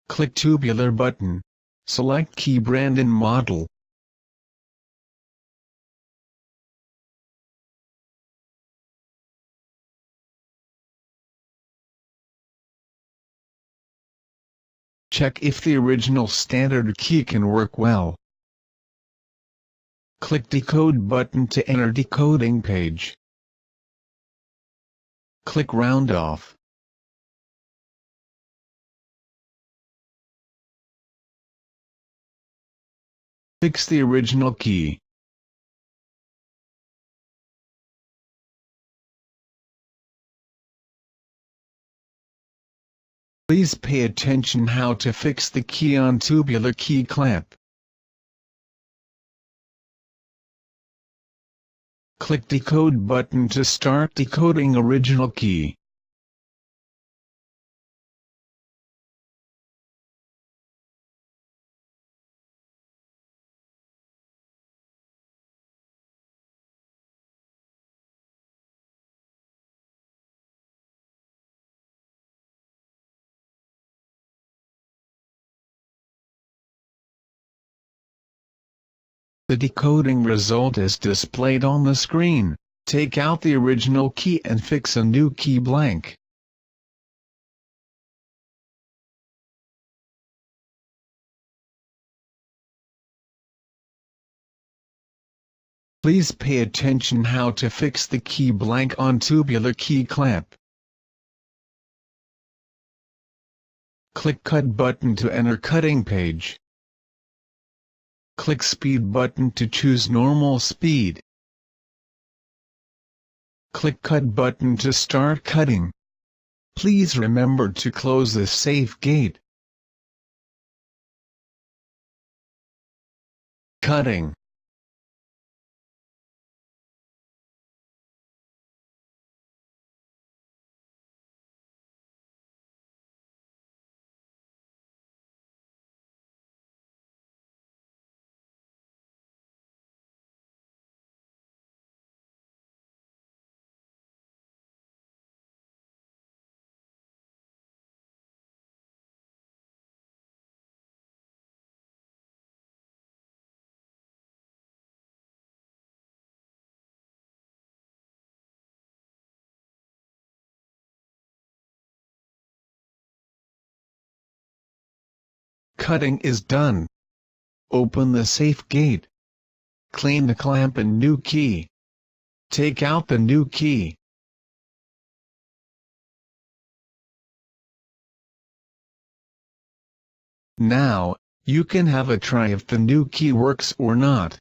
Click Tubular button. Select key brand and model. Check if the original standard key can work well. Click Decode button to enter decoding page. Click Round Off. Fix the original key. Please pay attention how to fix the key on tubular key clamp. Click Decode button to start decoding original key. The decoding result is displayed on the screen. Take out the original key and fix a new key blank. Please pay attention how to fix the key blank on tubular key clamp. Click Cut button to enter cutting page. Click Speed button to choose normal speed. Click Cut button to start cutting. Please remember to close the safe gate. Cutting. Cutting is done. Open the safe gate. Clean the clamp and new key. Take out the new key. Now, you can have a try if the new key works or not.